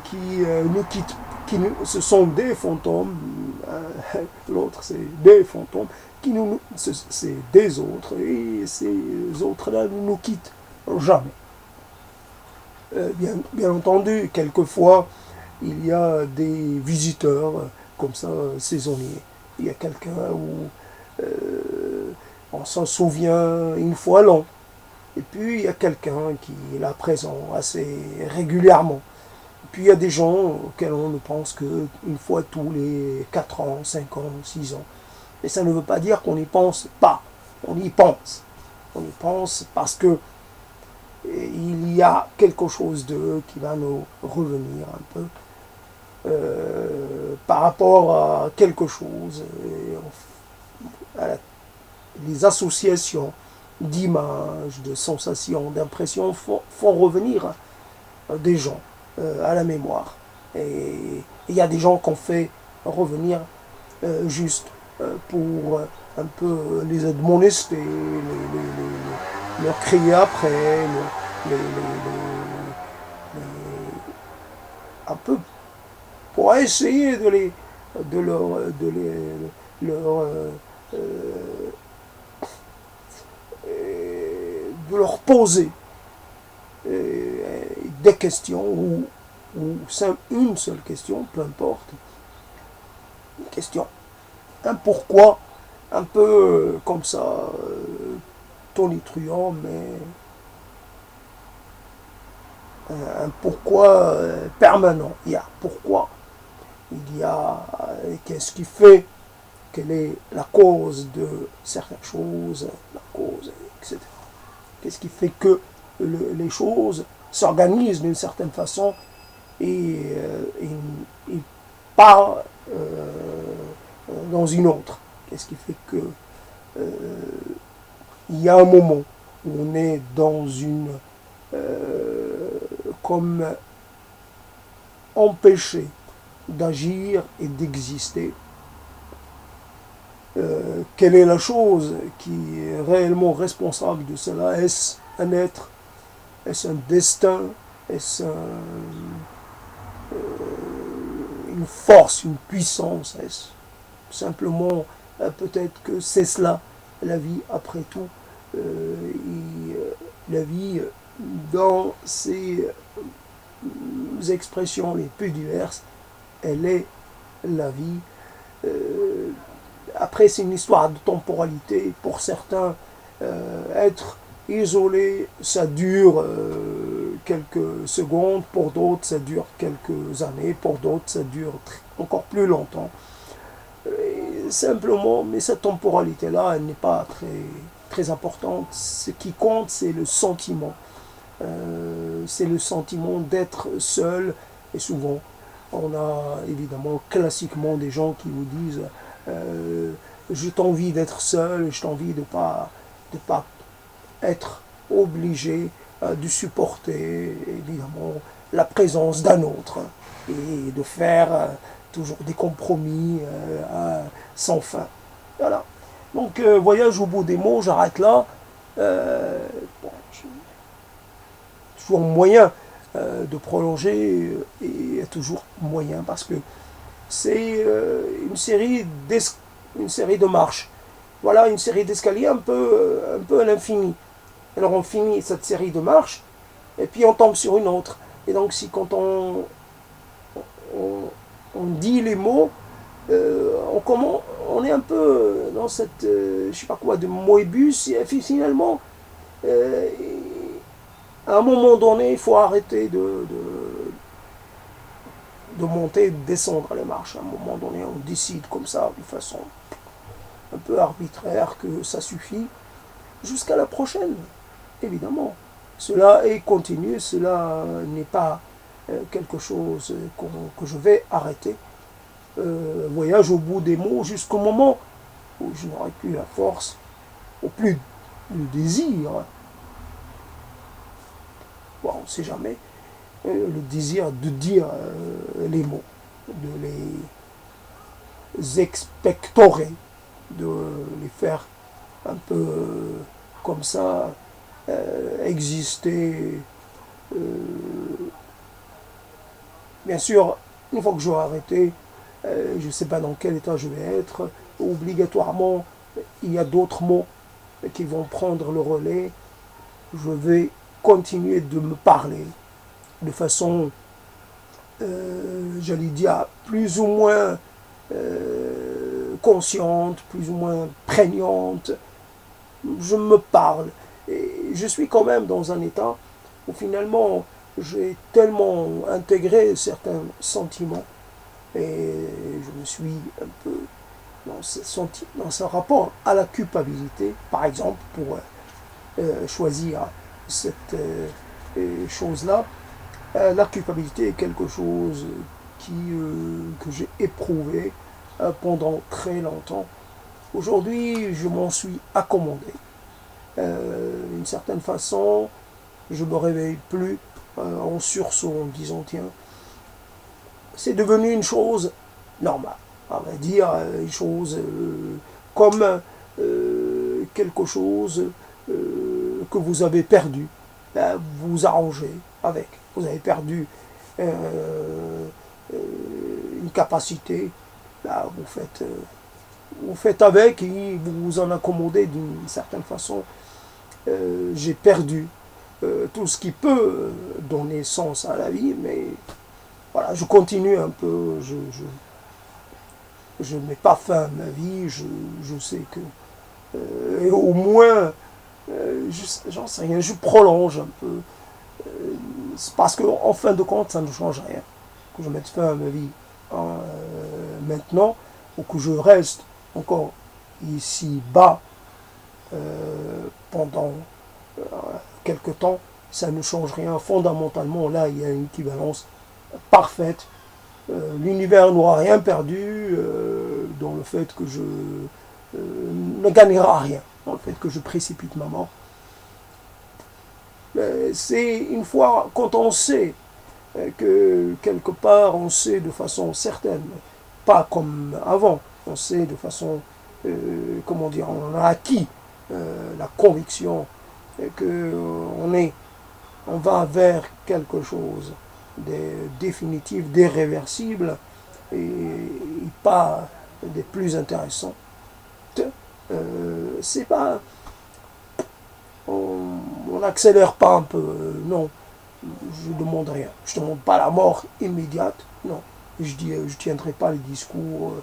qui nous quitte. Ce sont des fantômes, l'autre c'est des fantômes, c'est des autres, et ces autres-là ne nous quittent jamais. Bien entendu, quelquefois, il y a des visiteurs comme ça, saisonniers. Il y a quelqu'un où on s'en souvient une fois l'an. Et puis il y a quelqu'un qui est là présent assez régulièrement. Et puis il y a des gens auxquels on ne pense qu'une fois tous les 4 ans, 5 ans, 6 ans. Et ça ne veut pas dire qu'on n'y pense pas. On y pense. On y pense parce que il y a quelque chose d'eux qui va nous revenir un peu par rapport à quelque chose, les associations d'images, de sensations, d'impressions font revenir des gens à la mémoire. Et il y a des gens qu'on fait revenir juste pour un peu les admonester, leur crier après, un peu pour essayer de leur poser des questions ou une seule question, peu importe, une question, un pourquoi un peu comme ça, tonitruant, mais un pourquoi permanent. Il y a pourquoi, il y a qu'est-ce qui fait, quelle est la cause de certaines choses, la cause, etc. Qu'est-ce qui fait que les choses s'organisent d'une certaine façon et pas dans une autre. Qu'est-ce qui fait que il y a un moment où on est dans une comme empêché d'agir et d'exister. Quelle est la chose qui est réellement responsable de cela? Est-ce un être? Est-ce un destin? Est-ce une force, une puissance? Est-ce simplement peut-être que c'est cela, la vie après tout? La vie dans ses expressions les plus diverses, elle est la vie. Après, c'est une histoire de temporalité. Pour certains, être isolé, ça dure quelques secondes. Pour d'autres, ça dure quelques années. Pour d'autres, ça dure encore plus longtemps. Et simplement, mais cette temporalité-là, elle n'est pas très importante. Ce qui compte, c'est le sentiment. C'est le sentiment d'être seul. Et souvent, on a évidemment classiquement des gens qui vous disent j'ai envie d'être seul, j'ai envie de pas être obligé de supporter évidemment la présence d'un autre et de faire toujours des compromis sans fin. Voilà. Donc, voyage au bout des mots, j'arrête là. Bon, toujours moyen de prolonger, et il y a toujours moyen, parce que c'est une série de marches. Voilà, une série d'escaliers un peu à l'infini. Alors on finit cette série de marches, et puis on tombe sur une autre. Et donc si quand on dit les mots, on est un peu dans cette, je sais pas quoi, de Moebius, et finalement, à un moment donné, il faut arrêter de monter, de descendre les marches. À un moment donné, on décide comme ça, de façon un peu arbitraire, que ça suffit. Jusqu'à la prochaine, évidemment. Cela est continu, cela n'est pas quelque chose que je vais arrêter. Voyage au bout des mots jusqu'au moment où je n'aurai plus la force, ou plus le désir. Bon, on ne sait jamais. Le désir de dire les mots, de les expectorer, de les faire un peu comme ça, exister. Bien sûr, une fois que j'aurai arrêté, je ne sais pas dans quel état je vais être. Obligatoirement, il y a d'autres mots qui vont prendre le relais. Je vais continuer de me parler de façon, j'allais dire, plus ou moins consciente, plus ou moins prégnante. Je me parle. Et je suis quand même dans un état où finalement j'ai tellement intégré certains sentiments, et je me suis un peu dans ce rapport à la culpabilité, par exemple, pour choisir cette chose-là. La culpabilité est quelque chose que j'ai éprouvé pendant très longtemps. Aujourd'hui, je m'en suis accommodé. D'une certaine façon, je ne me réveille plus en sursaut en disant tiens, c'est devenu une chose normale. On va dire une chose comme quelque chose que vous avez perdu. Vous vous arrangez avec. Vous avez perdu une capacité. Là, vous faites avec et vous vous en accommodez d'une certaine façon. J'ai perdu tout ce qui peut donner sens à la vie, mais voilà, je continue un peu, je ne mets pas fin à ma vie, je sais que et au moins, j'en sais rien, je prolonge un peu, c'est parce qu'en fin de compte, ça ne change rien, que je mette fin à ma vie maintenant, ou que je reste encore ici bas pendant quelque temps, ça ne change rien. Fondamentalement, là, il y a une équivalence parfaite. L'univers n'aura rien perdu dans le fait que je ne gagnera rien, dans le fait que je précipite ma mort. C'est une fois, quand on sait que quelque part, on sait de façon certaine, pas comme avant, on sait de façon, comment dire, on a acquis la conviction on va vers quelque chose de définitif, d'irréversible, et pas des plus intéressants. C'est pas, on n'accélère pas un peu, non, je ne demande rien, je ne demande pas la mort immédiate, non, je tiendrai pas le discours.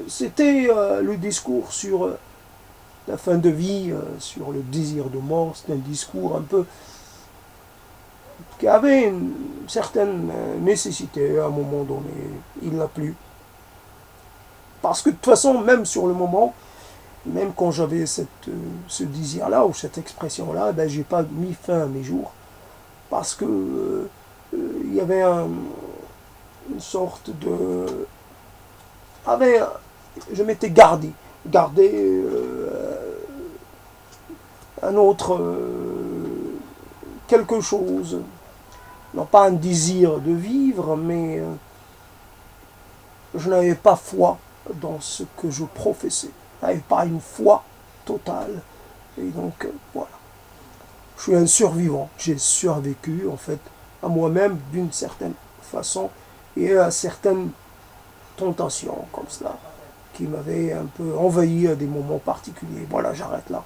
C'était le discours sur la fin de vie, sur le désir de mort. C'est un discours un peu qui avait une certaine nécessité à un moment donné. Il l'a plus. Parce que de toute façon, même sur le moment, même quand j'avais ce désir-là ou cette expression-là, ben, j'ai pas mis fin à mes jours. Parce que il y avait une sorte de... je m'étais gardé un autre quelque chose, non pas un désir de vivre, mais je n'avais pas foi dans ce que je professais. Je n'avais pas une foi totale. Et donc, voilà. Je suis un survivant. J'ai survécu, en fait, à moi-même d'une certaine façon et à certaines tentations comme cela qui m'avaient un peu envahi à des moments particuliers. Voilà, j'arrête là.